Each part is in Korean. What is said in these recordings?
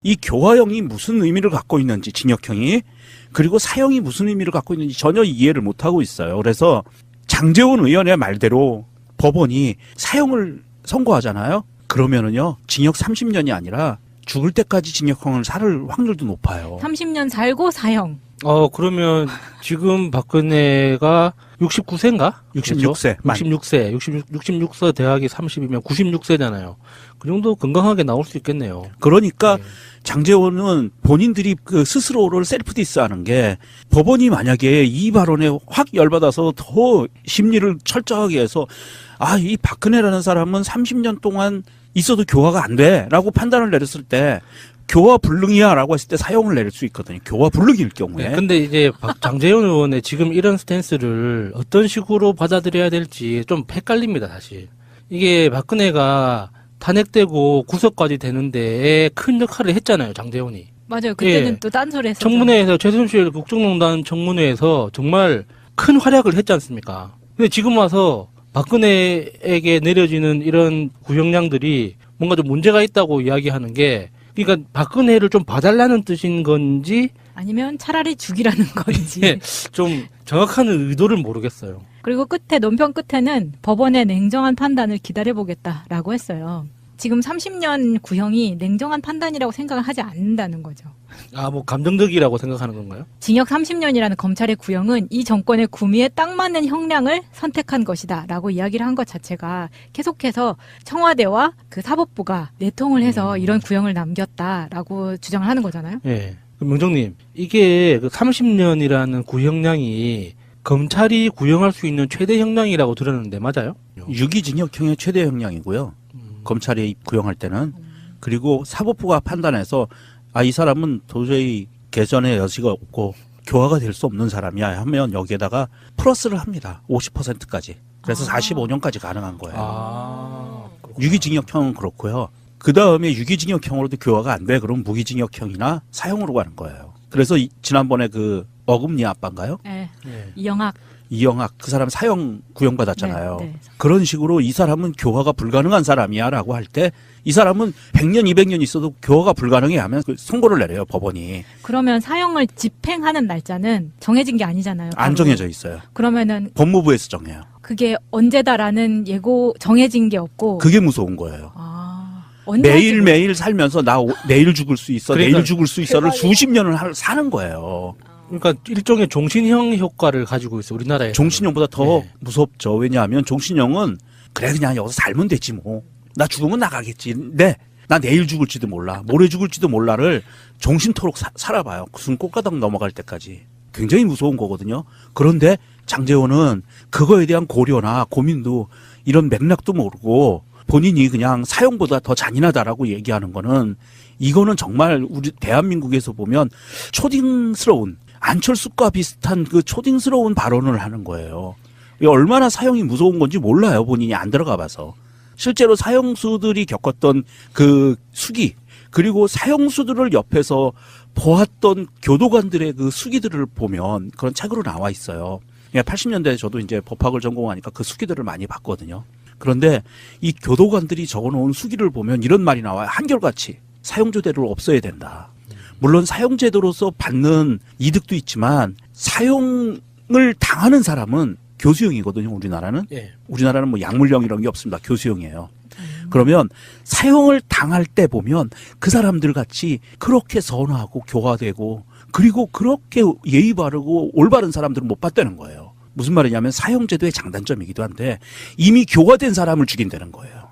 이 교화형이 무슨 의미를 갖고 있는지, 징역형이, 그리고 사형이 무슨 의미를 갖고 있는지 전혀 이해를 못하고 있어요. 그래서 장제원 의원의 말대로 법원이 사형을 선고하잖아요. 그러면은요, 징역 30년이 아니라 죽을 때까지 징역형을 살 확률도 높아요. 30년 살고 사형. 그러면 지금 박근혜가 69세인가? 66세. 66세 대학이 30이면 96세잖아요. 그 정도 건강하게 나올 수 있겠네요. 그러니까 네. 장제원은 본인들이 그 스스로를 셀프 디스하는 게, 법원이 만약에 이 발언에 확 열받아서 더 심리를 철저하게 해서 이 박근혜라는 사람은 30년 동안 있어도 교화가 안 돼라고 판단을 내렸을 때 교화 불능이야라고 했을 때 사형을 내릴 수 있거든요. 교화 불능일 경우에. 네, 근데 이제 장제원 의원의 지금 이런 스탠스를 어떤 식으로 받아들여야 될지 좀 헷갈립니다, 사실. 이게 박근혜가 탄핵되고 구속까지 되는데 큰 역할을 했잖아요, 장제원이. 맞아요. 그때는 예. 또 딴소리 했었죠. 청문회에서 최순실 국정농단 청문회에서 정말 큰 활약을 했지 않습니까? 근데 지금 와서 박근혜에게 내려지는 이런 구형량들이 뭔가 좀 문제가 있다고 이야기하는 게, 그러니까 박근혜를 좀 봐달라는 뜻인 건지 아니면 차라리 죽이라는 건지. 좀 정확한 의도를 모르겠어요. 그리고 논평 끝에는 법원의 냉정한 판단을 기다려보겠다라고 했어요. 지금 30년 구형이 냉정한 판단이라고 생각을 하지 않는다는 거죠. 뭐 감정적이라고 생각하는 건가요? 징역 30년이라는 검찰의 구형은 이 정권의 구미에 딱 맞는 형량을 선택한 것이다 라고 이야기를 한 것 자체가 계속해서 청와대와 그 사법부가 내통을 해서 이런 구형을 남겼다라고 주장을 하는 거잖아요. 예. 명정님, 이게 그 30년이라는 구형량이 검찰이 구형할 수 있는 최대 형량이라고 들었는데 맞아요? 유기징역형의 최대 형량이고요. 검찰이 구형할 때는. 그리고 사법부가 판단해서 이 사람은 도저히 개전의 여지가 없고 교화가 될 수 없는 사람이야 하면 여기에다가 플러스를 합니다. 50%까지. 그래서 45년까지 가능한 거예요. 유기징역형은 그렇고요. 그 다음에 유기징역형으로도 교화가 안 돼. 그럼 무기징역형이나 사형으로 가는 거예요. 그래서 지난번에 그 어금니 아빠인가요? 네. 예. 이영학 그 사람 사형 구형받았잖아요. 네. 그런 식으로 이 사람은 교화가 불가능한 사람이야 라고 할 때 이 사람은 100년 200년 있어도 교화가 불가능해 하면 선고를 내려요, 법원이. 그러면 사형을 집행하는 날짜는 정해진 게 아니잖아요. 안 정해져 있어요. 그러면은 법무부에서 정해요. 그게 언제다라는 정해진 게 없고. 그게 무서운 거예요. 언제 매일매일 살면서 내일 죽을 수 있어, 그러니까 내일 죽을 수 있어를 수십 년을 사는 거예요. 그러니까 일종의 종신형 효과를 가지고 있어요, 우리나라에. 종신형보다 더 무섭죠. 왜냐하면 종신형은 그래 그냥 여기서 살면 되지 뭐. 나 죽으면 나가겠지. 네. 나 내일 죽을지도 몰라. 모레 죽을지도 몰라를 종신토록 살아봐요. 무슨 꽃가닥 넘어갈 때까지. 굉장히 무서운 거거든요. 그런데 장제원은 그거에 대한 고려나 고민도 이런 맥락도 모르고 본인이 그냥 사형보다 더 잔인하다라고 얘기하는 거는, 이거는 정말 우리 대한민국에서 보면 초딩스러운, 안철수과 비슷한 그 초딩스러운 발언을 하는 거예요. 얼마나 사형이 무서운 건지 몰라요. 본인이 안 들어가 봐서. 실제로 사형수들이 겪었던 그 수기, 그리고 사형수들을 옆에서 보았던 교도관들의 그 수기들을 보면 그런 책으로 나와 있어요. 80년대에 저도 이제 법학을 전공하니까 그 수기들을 많이 봤거든요. 그런데 이 교도관들이 적어놓은 수기를 보면 이런 말이 나와요. 한결같이 사형제도를 없애야 된다. 물론 사형제도로서 받는 이득도 있지만 사형을 당하는 사람은 교수형이거든요. 우리나라는. 예. 우리나라는 뭐 약물형 이런 게 없습니다. 교수형이에요. 그러면 사형을 당할 때 보면 그 사람들 같이 그렇게 선하고 교화되고 그리고 그렇게 예의 바르고 올바른 사람들은 못 봤다는 거예요. 무슨 말이냐면 사형제도의 장단점이기도 한데 이미 교화된 사람을 죽인다는 거예요.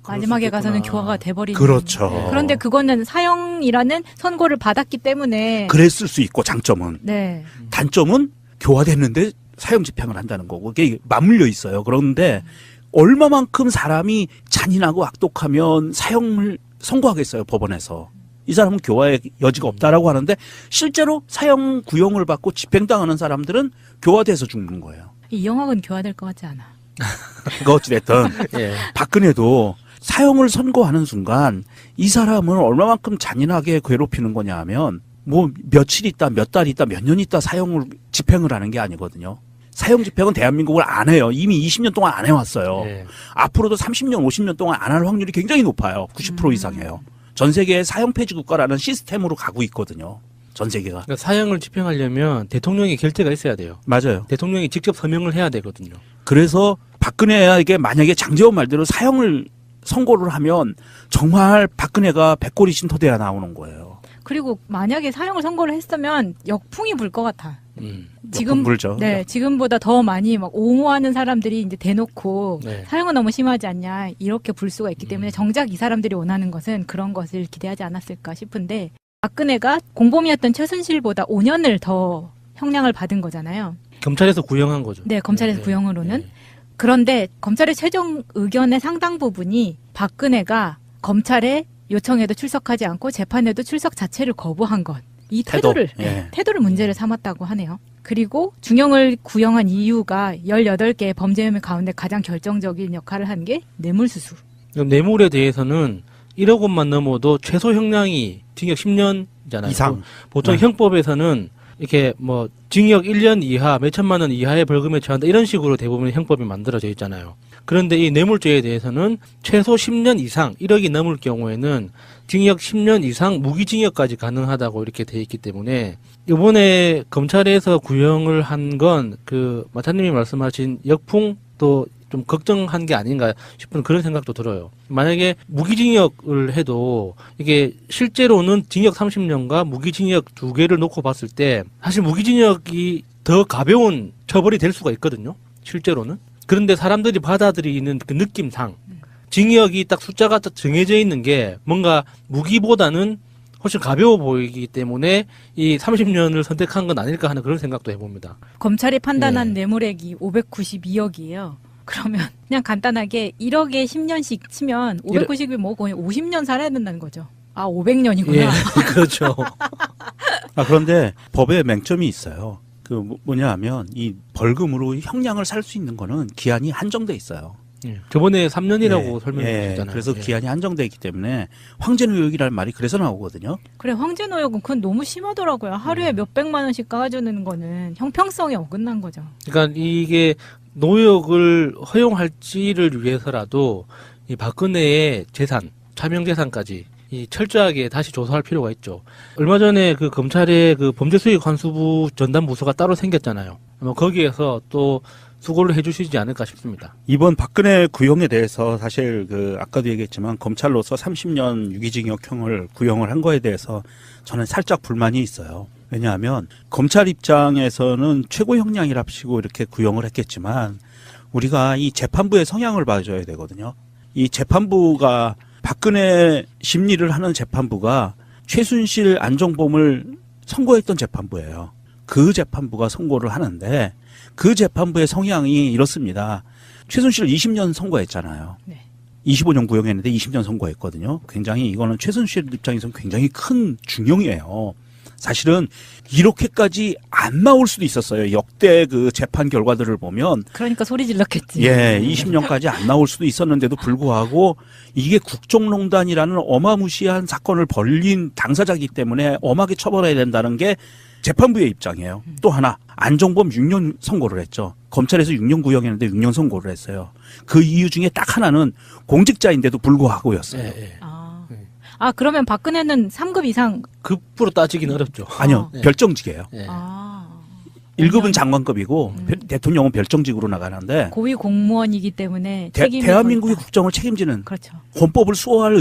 마지막에 가서는 교화가 돼버리는. 그렇죠. 그런데 그거는 사형이라는 선고를 받았기 때문에. 그랬을 수 있고 장점은. 네. 단점은 교화됐는데 사형 집행을 한다는 거고 그게 맞물려 있어요. 그런데 얼마만큼 사람이 잔인하고 악독하면 사형을 선고하겠어요, 법원에서. 이 사람은 교화의 여지가 없다라고 하는데 실제로 사형 구형을 받고 집행당하는 사람들은 교화돼서 죽는 거예요. 이영학은 교화될 것 같지 않아. 그거 어찌됐든 예. 박근혜도 사형을 선고하는 순간 이 사람은 얼마만큼 잔인하게 괴롭히는 거냐 하면 뭐 며칠 있다, 몇 달 있다, 몇 년 있다 사형을 집행을 하는 게 아니거든요. 사형 집행은 대한민국을 안 해요. 이미 20년 동안 안 해왔어요. 예. 앞으로도 30년, 50년 동안 안 할 확률이 굉장히 높아요. 90% 이상이에요. 전 세계의 사형 폐지 국가라는 시스템으로 가고 있거든요. 전 세계가. 그러니까 사형을 집행하려면 대통령의 결재가 있어야 돼요. 맞아요. 대통령이 직접 서명을 해야 되거든요. 그래서 박근혜에게 만약에 장제원 말대로 사형을 선고를 하면 정말 박근혜가 백골이 신토대야 나오는 거예요. 그리고 만약에 사형을 선고를 했으면 역풍이 불 것 같아. 지금 불죠. 네, 지금보다 더 많이 막 옹호하는 사람들이 이제 대놓고 네. 사형은 너무 심하지 않냐 이렇게 불 수가 있기 때문에 정작 이 사람들이 원하는 것은 그런 것을 기대하지 않았을까 싶은데 박근혜가 공범이었던 최순실보다 5년을 더 형량을 받은 거잖아요. 검찰에서 구형한 거죠. 네, 검찰에서 구형으로는. 그런데 검찰의 최종 의견의 상당 부분이 박근혜가 검찰에 요청에도 출석하지 않고 재판에도 출석 자체를 거부한 것. 이 태도를, 태도를 문제를 삼았다고 하네요. 그리고 중형을 구형한 이유가 18개의 범죄 혐의 가운데 가장 결정적인 역할을 한 게 뇌물수수. 뇌물에 대해서는 1억 원만 넘어도 최소 형량이 징역 10년이잖아요. 이상. 보통 형법에서는 이렇게 뭐 징역 1년 이하, 몇천만 원 이하의 벌금에 처한다 이런 식으로 대부분 형법이 만들어져 있잖아요. 그런데 이 뇌물죄에 대해서는 최소 10년 이상, 1억이 넘을 경우에는 징역 10년 이상 무기징역까지 가능하다고 이렇게 돼 있기 때문에 이번에 검찰에서 구형을 한 건 그 마차님이 말씀하신 역풍 또 좀 걱정한 게 아닌가 싶은 그런 생각도 들어요. 만약에 무기징역을 해도 이게 실제로는 징역 30년과 무기징역 2개를 놓고 봤을 때 사실 무기징역이 더 가벼운 처벌이 될 수가 있거든요. 실제로는. 그런데 사람들이 받아들이는 그 느낌상 징역이 딱 숫자가 딱 정해져 있는 게 뭔가 무기보다는 훨씬 가벼워 보이기 때문에 이 30년을 선택한 건 아닐까 하는 그런 생각도 해봅니다. 검찰이 판단한 뇌물액이 592억이에요. 그러면 그냥 간단하게 1억에 10년씩 치면 590이 뭐 거의 50년 살아야 된다는 거죠. 아, 500년이구나. 예, 그렇죠. 그런데 법에 맹점이 있어요. 그 뭐냐 하면 이 벌금으로 형량을 살 수 있는 거는 기한이 한정돼 있어요. 예. 저번에 3년이라고 설명해 주셨잖아요. 그래서 기한이 한정돼 있기 때문에 황제노역이라는 말이 그래서 나오거든요. 그래, 황제노역은 그건 너무 심하더라고요. 하루에 몇백만 원씩 까주는 거는 형평성에 어긋난 거죠. 그러니까 이게 노역을 허용할지를 위해서라도 이 박근혜의 재산, 차명 재산까지 이 철저하게 다시 조사할 필요가 있죠. 얼마 전에 그 검찰의 그 범죄수익환수부 전담부서가 따로 생겼잖아요. 아마 거기에서 또 수고를 해주시지 않을까 싶습니다. 이번 박근혜 구형에 대해서 사실 그 아까도 얘기했지만 검찰로서 30년 유기징역형을 구형을 한 거에 대해서 저는 살짝 불만이 있어요. 왜냐하면 검찰 입장에서는 최고 형량이랍시고 이렇게 구형을 했겠지만 우리가 이 재판부의 성향을 봐줘야 되거든요. 이 재판부가 박근혜 심리를 하는 재판부가 최순실 안정범을 선고했던 재판부예요. 그 재판부가 선고를 하는데 그 재판부의 성향이 이렇습니다. 최순실을 20년 선고했잖아요. 네. 25년 구형했는데 20년 선고했거든요. 굉장히 이거는 최순실 입장에서는 굉장히 큰 중형이에요. 사실은 이렇게까지 안 나올 수도 있었어요. 역대 그 재판 결과들을 보면. 그러니까 소리 질렀겠지. 20년까지 안 나올 수도 있었는데도 불구하고 이게 국정농단이라는 어마무시한 사건을 벌린 당사자이기 때문에 엄하게 처벌해야 된다는 게 재판부의 입장이에요. 또 하나 안정범 6년 선고를 했죠. 검찰에서 6년 구형했는데 6년 선고를 했어요. 그 이유 중에 딱 하나는 공직자인데도 불구하고였어요. 아, 그러면 박근혜는 3급 이상. 급으로 따지기는 어렵죠. 아니요. 별정직이에요. 1급은 장관급이고 대통령은 별정직으로 나가는데 고위 공무원이기 때문에 대한민국의 국정을 책임지는 그렇죠. 헌법을 수호할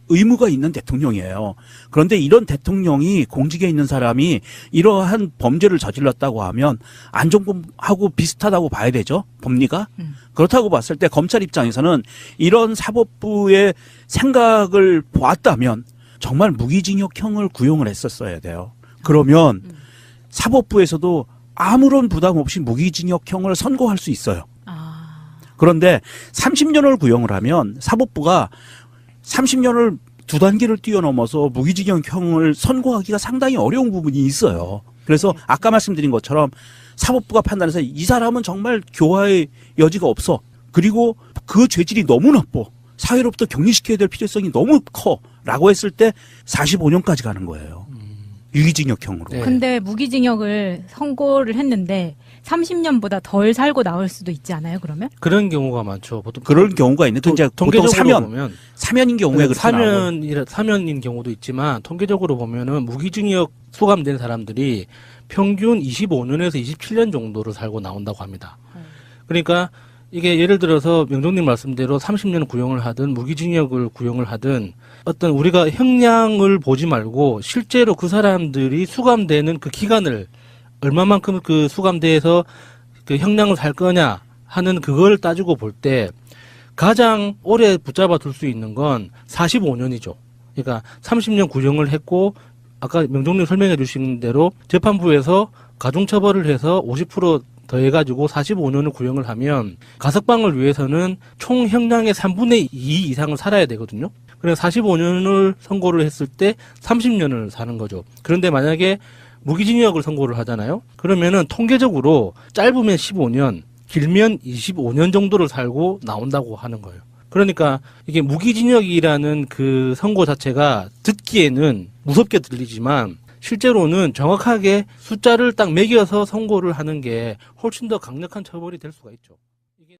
의무가 있는 대통령이에요. 그런데 이런 대통령이 공직에 있는 사람이 이러한 범죄를 저질렀다고 하면 안정범하고 비슷하다고 봐야 되죠. 법리가. 그렇다고 봤을 때 검찰 입장에서는 이런 사법부의 생각을 보았다면 정말 무기징역형을 구형을 했었어야 돼요. 그러면 사법부에서도 아무런 부담 없이 무기징역형을 선고할 수 있어요. 그런데 30년을 구형을 하면 사법부가 30년을 두 단계를 뛰어넘어서 무기징역형을 선고하기가 상당히 어려운 부분이 있어요. 그래서 아까 말씀드린 것처럼 사법부가 판단해서 이 사람은 정말 교화의 여지가 없어. 그리고 그 죄질이 너무 나빠. 사회로부터 격리시켜야 될 필요성이 너무 커. 라고 했을 때 45년까지 가는 거예요. 유기징역형으로. 네. 근데 무기징역을 선고를 했는데 30년보다 덜 살고 나올 수도 있지 않아요, 그러면? 그런 경우가 많죠. 보통 그럴 경우가 있는데 이제 보통 통계적으로 보면 사면인 경우에 그렇게 나오고. 사면인 경우도 있지만 통계적으로 보면은 무기징역 수감된 사람들이 평균 25년에서 27년 정도를 살고 나온다고 합니다. 그러니까 이게 예를 들어서 명종님 말씀대로 30년 구형을 하든 무기징역을 구형을 하든 어떤 우리가 형량을 보지 말고 실제로 그 사람들이 수감되는 그 기간을 얼마만큼 그 수감대에서 그 형량을 살 거냐 하는 그걸 따지고 볼 때 가장 오래 붙잡아 둘 수 있는 건 45년이죠. 그러니까 30년 구형을 했고 아까 명종님 설명해 주신 대로 재판부에서 가중처벌을 해서 50% 더해가지고 45년을 구형을 하면 가석방을 위해서는 총 형량의 3분의 2 이상을 살아야 되거든요. 그래서 45년을 선고를 했을 때 30년을 사는 거죠. 그런데 만약에 무기징역을 선고를 하잖아요. 그러면은 통계적으로 짧으면 15년, 길면 25년 정도를 살고 나온다고 하는 거예요. 그러니까 이게 무기징역이라는 그 선고 자체가 듣기에는 무섭게 들리지만 실제로는 정확하게 숫자를 딱 매겨서 선고를 하는 게 훨씬 더 강력한 처벌이 될 수가 있죠.